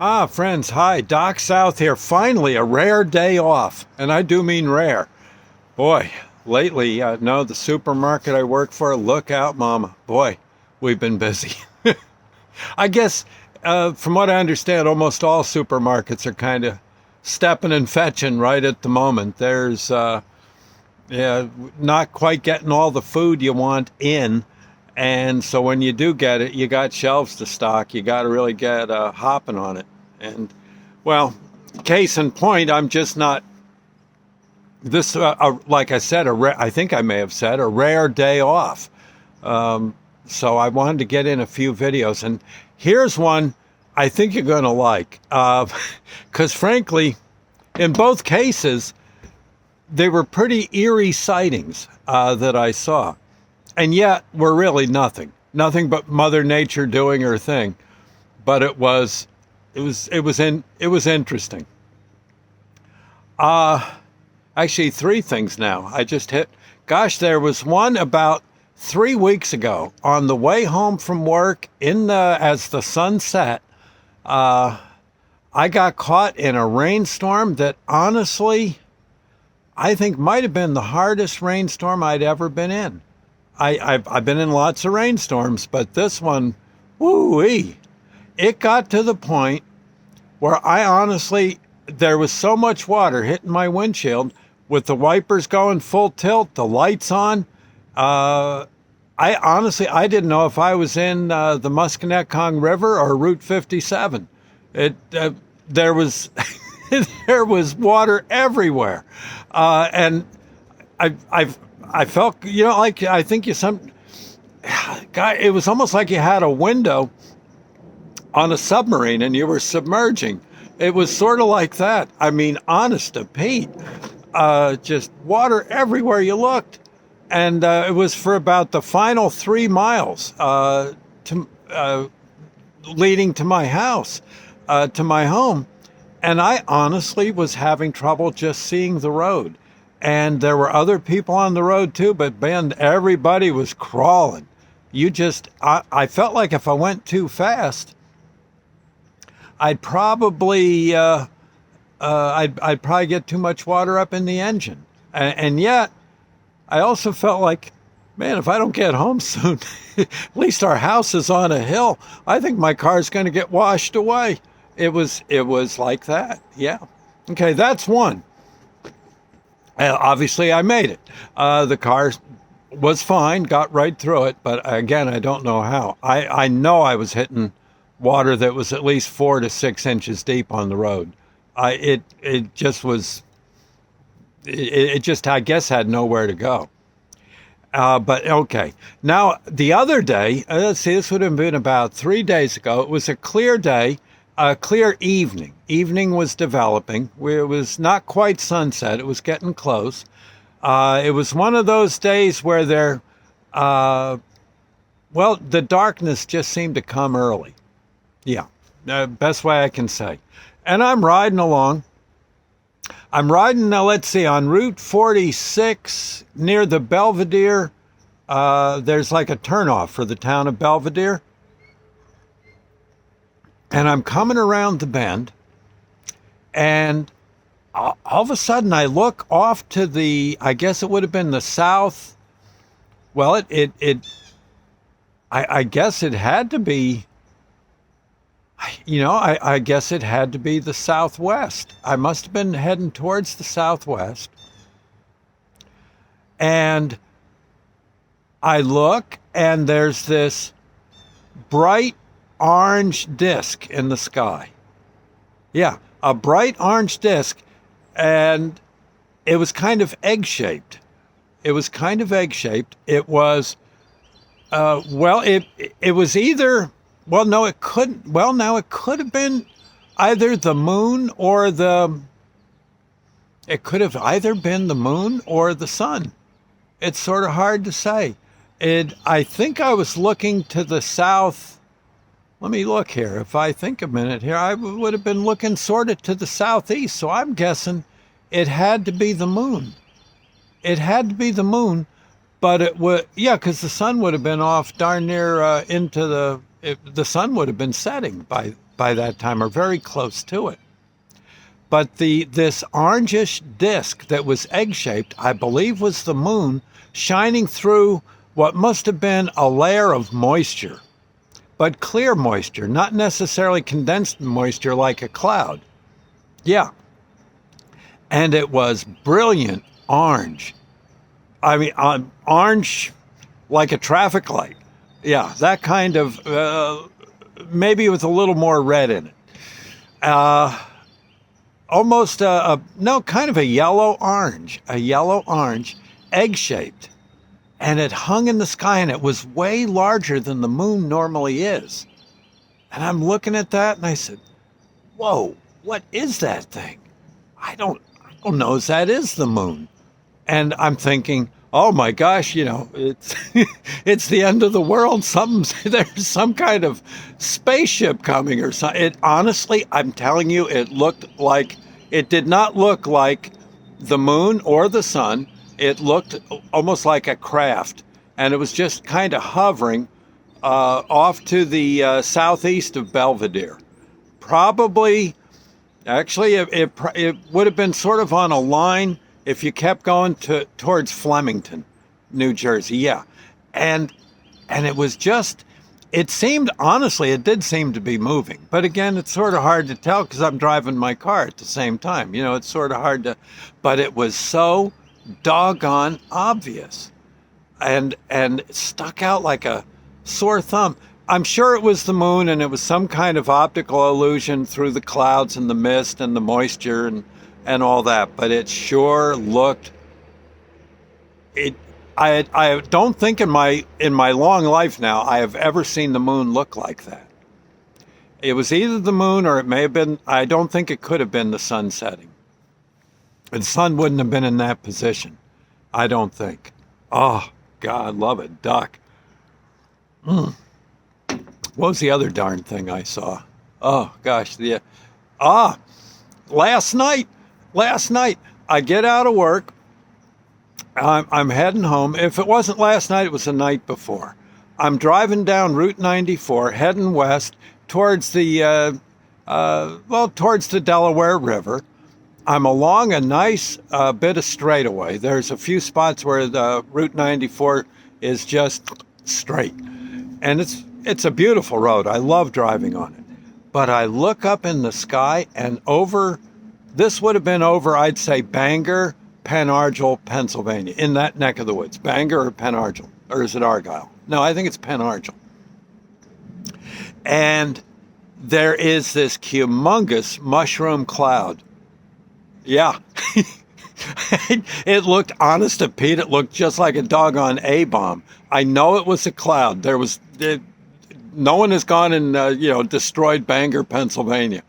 Friends, hi. Doc South here. Finally, a rare day off. And I do mean rare. Boy, lately, no, the supermarket I work for, look out, mama. Boy, we've been busy. I guess, from what I understand, almost all supermarkets are kind of stepping and fetching right at the moment. There's, yeah, not quite getting all the food you want in. And so when you do get it, you got shelves to stock. You got to really get hopping on it. And, well, case in point, I'm just not this. Like I said, I think I may have said a rare day off. So I wanted to get in a few videos, and here's one I think you're going to like, because frankly, in both cases, they were pretty eerie sightings that I saw. And yet were really nothing but Mother Nature doing her thing. But it was interesting. Actually, three things now. I just hit. Gosh, there was one about 3 weeks ago on the way home from work as the sun set. I got caught in a rainstorm that honestly, I think might have been the hardest rainstorm I'd ever been in. I've been in lots of rainstorms, but this one, woo-wee. It got to the point where there was so much water hitting my windshield with the wipers going full tilt, the lights on. I didn't know if I was in the Musconetcong River or Route 57. There was there was water everywhere, and I felt, like I think it was almost like you had a window on a submarine and you were submerging. It was sort of like that. I mean, honest to Pete, just water everywhere you looked. And it was for about the final 3 miles leading to my house, to my home. And I honestly was having trouble just seeing the road. And there were other people on the road too, but man, everybody was crawling. I felt like if I went too fast, I'd probably I'd probably get too much water up in the engine. And yet, I also felt like, man, if I don't get home soon, at least our house is on a hill. I think my car's going to get washed away. It was like that. Yeah. Okay, that's one. Obviously, I made it. The car was fine, got right through it. But again, I don't know how. I know I was hitting water that was at least 4 to 6 inches deep on the road. It just, I guess, had nowhere to go. But okay. Now, the other day, let's see, this would have been about 3 days ago. It was a clear day, a clear evening. Evening was developing. It was not quite sunset. It was getting close. It was one of those days where the darkness just seemed to come early. Yeah, best way I can say. And I'm riding along. Let's see, on Route 46 near the Belvedere. There's like a turnoff for the town of Belvedere. And I'm coming around the bend, and all of a sudden I look off to I guess it would have been the south. Well, I guess it had to be, I guess it had to be the southwest. I must have been heading towards the southwest. And I look, and there's this bright orange disc in the sky. Yeah, a bright orange disc, and it was kind of egg-shaped. It was, it was either, it could have been either the moon or it could have either been the moon or the sun. It's sort of hard to say. I think I was looking to the south. Let me look here. If I think a minute here, I would have been looking sort of to the southeast. So I'm guessing it had to be the moon. But it would, because the sun would have been off darn near the sun would have been setting by by that time, or very close to it. But this orangish disk that was egg-shaped, I believe was the moon, shining through what must have been a layer of moisture, but clear moisture, not necessarily condensed moisture like a cloud. Yeah. And it was brilliant orange. I mean, orange like a traffic light. Yeah, that kind of, maybe with a little more red in it. Almost kind of a yellow orange, egg-shaped. And it hung in the sky, and it was way larger than the moon normally is. And I'm looking at that, and I said, whoa, what is that thing? I don't know if that is the moon. And I'm thinking, oh my gosh, it's it's the end of the world. There's some kind of spaceship coming or something. It honestly, I'm telling you, it did not look like the moon or the sun. It looked almost like a craft, and it was just kind of hovering off to the southeast of Belvedere. Probably, actually, it would have been sort of on a line if you kept going towards Flemington, New Jersey. Yeah. And it was just, it did seem to be moving. But again, it's sort of hard to tell because I'm driving my car at the same time. It's sort of hard to, but it was so doggone obvious and stuck out like a sore thumb. I'm sure it was the moon, and it was some kind of optical illusion through the clouds and the mist and the moisture and all that, but it sure looked, I don't think in my long life now I have ever seen the moon look like that. It was either the moon, or it may have been, I don't think it could have been the sun setting. The sun wouldn't have been in that position, I don't think. Oh, God, love a duck. What was the other darn thing I saw? Oh, gosh. Last night, I get out of work. I'm heading home. If it wasn't last night, it was the night before. I'm driving down Route 94, heading west towards the Delaware River. I'm along a nice bit of straightaway. There's a few spots where the Route 94 is just straight. And it's a beautiful road. I love driving on it. But I look up in the sky, and this would have been over, I'd say, Bangor, Penargil, Pennsylvania, in that neck of the woods. Bangor or Penargil, or is it Argyle? No, I think it's Penargil. And there is this humongous mushroom cloud. Yeah. It looked, honest to Pete, it looked just like a doggone A-bomb. I know it was a cloud. No one has gone and, destroyed Bangor, Pennsylvania.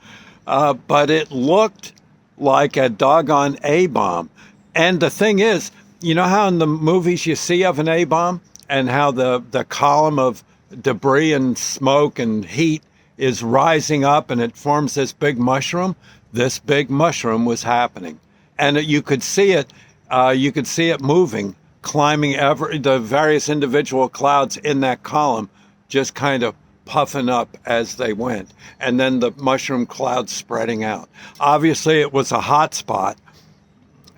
But it looked like a doggone A-bomb. And the thing is, you know how in the movies you see of an A-bomb and how the column of debris and smoke and heat is rising up and it forms this big mushroom? This big mushroom was happening. And you could see it. You could see it moving, climbing the various individual clouds in that column, just kind of puffing up as they went. And then the mushroom clouds spreading out. Obviously, it was a hot spot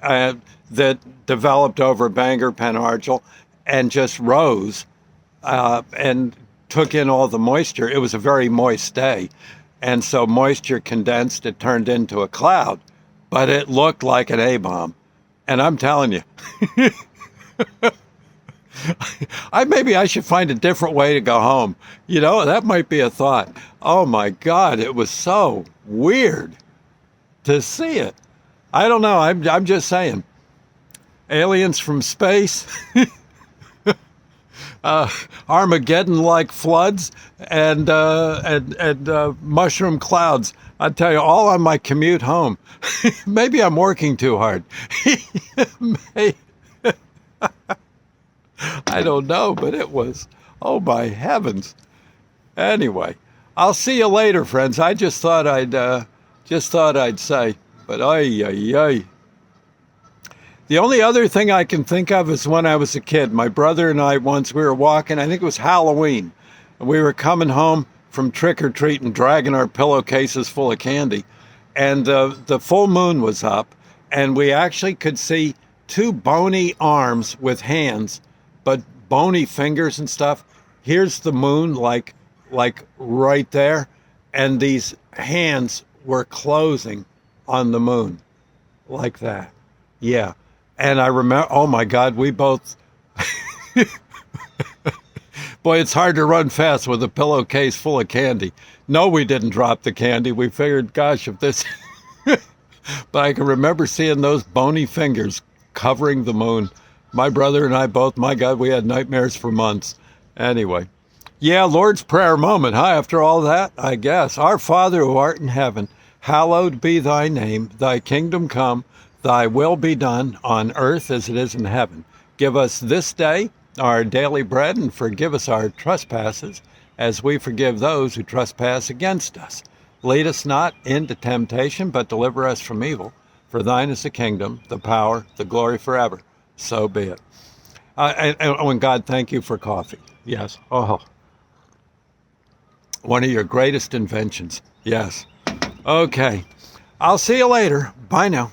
that developed over Bangor, Penargil, and just rose and took in all the moisture. It was a very moist day. And so moisture condensed, it turned into a cloud. But it looked like an A-bomb. And I'm telling you, maybe I should find a different way to go home. That might be a thought. Oh my God, it was so weird to see it. I don't know. I'm just saying. Aliens from space, Armageddon-like floods, and mushroom clouds. I tell you, all on my commute home. Maybe I'm working too hard. I don't know, but it was, oh my heavens. Anyway, I'll see you later, friends. I just thought I'd say, but ay. The only other thing I can think of is when I was a kid. My brother and I we were walking, I think it was Halloween, and we were coming home from trick-or-treating, dragging our pillowcases full of candy. And the full moon was up, and we actually could see two bony arms with hands, but bony fingers and stuff. Here's the moon, like right there, and these hands were closing on the moon, like that. Yeah, and I remember. Oh my God, we both. Boy, it's hard to run fast with a pillowcase full of candy. No, we didn't drop the candy. We figured, gosh, if this. But I can remember seeing those bony fingers covering the moon. My brother and I both, my God, we had nightmares for months. Anyway, yeah, Lord's Prayer moment, huh? After all that, I guess. Our Father who art in heaven, hallowed be thy name. Thy kingdom come, thy will be done on earth as it is in heaven. Give us this day our daily bread, and forgive us our trespasses as we forgive those who trespass against us. Lead us not into temptation, but deliver us from evil. For thine is the kingdom, the power, the glory forever. So be it. And God, thank you for coffee. Yes. Oh, one of your greatest inventions. Yes. Okay. I'll see you later. Bye now.